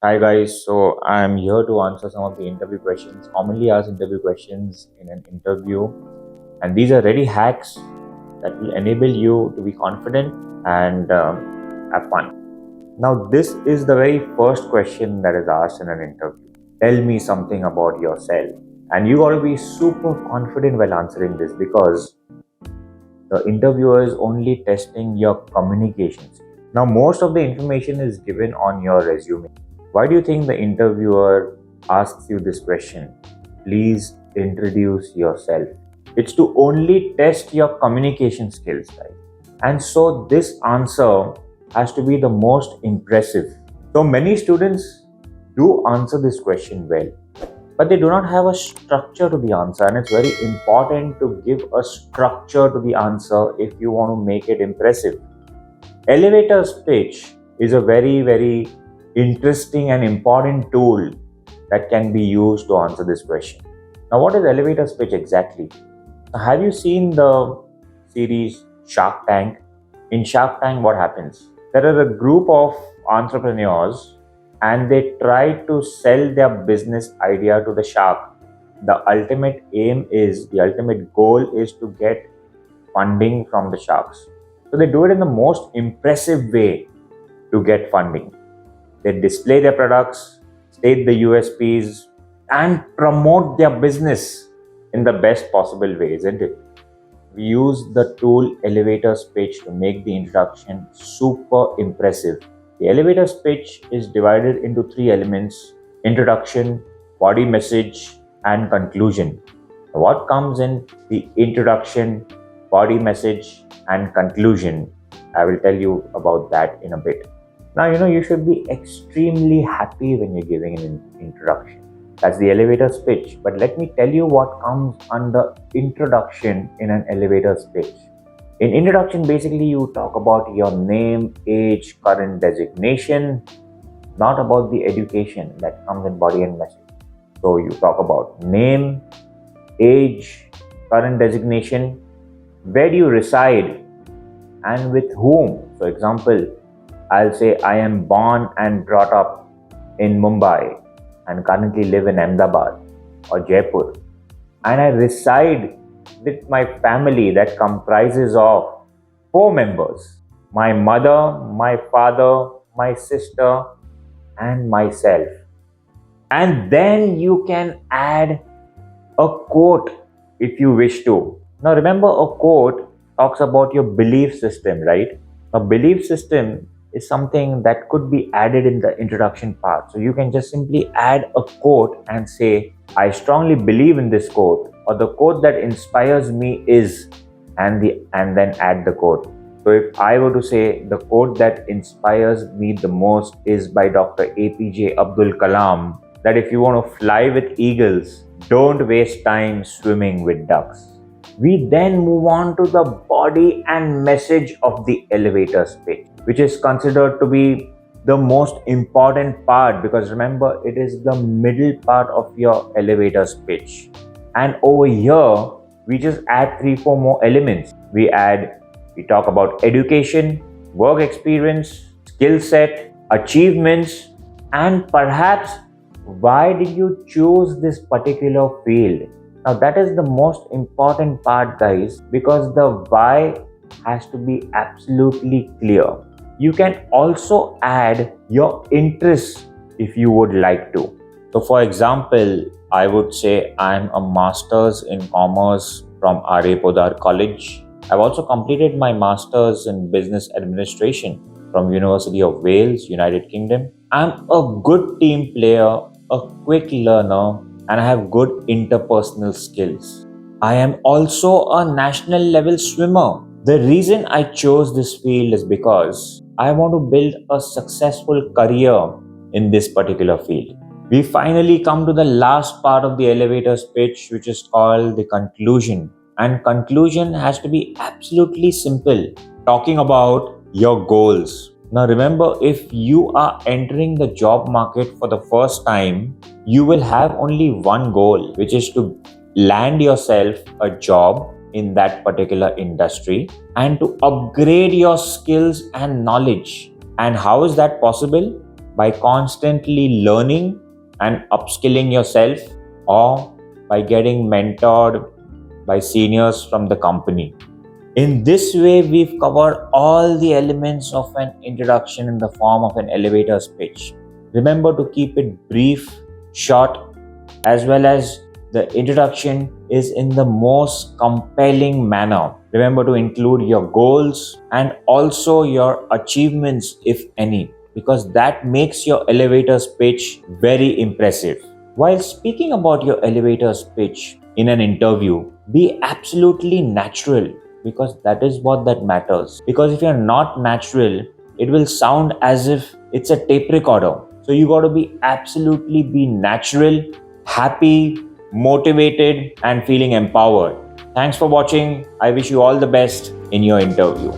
Hi guys, so I'm here to answer some of the interview questions, commonly asked interview questions in an interview. And these are ready hacks that will enable you to be confident and have fun. Now, this is the very first question that is asked in an interview. Tell me something about yourself. And you got to be super confident while answering this because the interviewer is only testing your communication skills. Now, most of the information is given on your resume. Why do you think the interviewer asks you this question? Please introduce yourself. It's to only test your communication skills, right? And so this answer has to be the most impressive. So many students do answer this question well, but they do not have a structure to the answer, and it's very important to give a structure to the answer if you want to make it impressive. Elevator speech is a very interesting and important tool that can be used to answer this question. Now, what is elevator speech exactly? Have you seen the series Shark Tank? In Shark Tank, what happens? There are a group of entrepreneurs and they try to sell their business idea to the shark. The ultimate goal is to get funding from the sharks. So they do it in the most impressive way to get funding. They display their products, state the USPs, and promote their business in the best possible way, isn't it? We use the tool elevator speech to make the introduction super impressive. The elevator speech is divided into three elements: introduction, body message, and conclusion. What comes in the introduction, body message, and conclusion? I will tell you about that in a bit. Now, you should be extremely happy when you're giving an introduction. That's the elevator speech. But let me tell you what comes under introduction in an elevator speech. In introduction, basically, you talk about your name, age, current designation, not about the education that comes in body and message. So you talk about name, age, current designation, where do you reside, and with whom. So example, I'll say I am born and brought up in Mumbai and currently live in Ahmedabad or Jaipur. And I reside with my family that comprises of 4 members: my mother, my father, my sister, and myself. And then you can add a quote if you wish to. Now remember, a quote talks about your belief system, right? A belief system is something that could be added in the introduction part. So you can just simply add a quote and say, I strongly believe in this quote, or the quote that inspires me is, and then add the quote. So if I were to say the quote that inspires me the most is by Dr. APJ Abdul Kalam, that if you want to fly with eagles, don't waste time swimming with ducks. We then move on to the body and message of the elevator speech, which is considered to be the most important part, because remember, it is the middle part of your elevator speech. And over here, we just add 3-4 more elements. We talk about education, work experience, skill set, achievements, and perhaps why did you choose this particular field. Now that is the most important part, guys, because the why has to be absolutely clear. You can also add your interests if you would like to. So for example, I would say I'm a master's in commerce from R.A. Podar College. I've also completed my master's in business administration from University of Wales, United Kingdom. I'm a good team player, a quick learner, and I have good interpersonal skills. I am also a national level swimmer. The reason I chose this field is because I want to build a successful career in this particular field. We finally come to the last part of the elevator speech, which is called the conclusion. And conclusion has to be absolutely simple, talking about your goals. Now remember, if you are entering the job market for the first time, you will have only one goal, which is to land yourself a job in that particular industry and to upgrade your skills and knowledge. And how is that possible? by constantly learning and upskilling yourself, or by getting mentored by seniors from the company. In this way, we've covered all the elements of an introduction in the form of an elevator pitch. Remember to keep it brief, short, as well as the introduction is in the most compelling manner. Remember to include your goals and also your achievements, if any, because that makes your elevator pitch very impressive. While speaking about your elevator pitch in an interview, be absolutely natural, because that is what that matters. Because if you're not natural, it will sound as if it's a tape recorder. So you got to be natural, happy, motivated, and feeling empowered. Thanks for watching. I wish you all the best in your interview.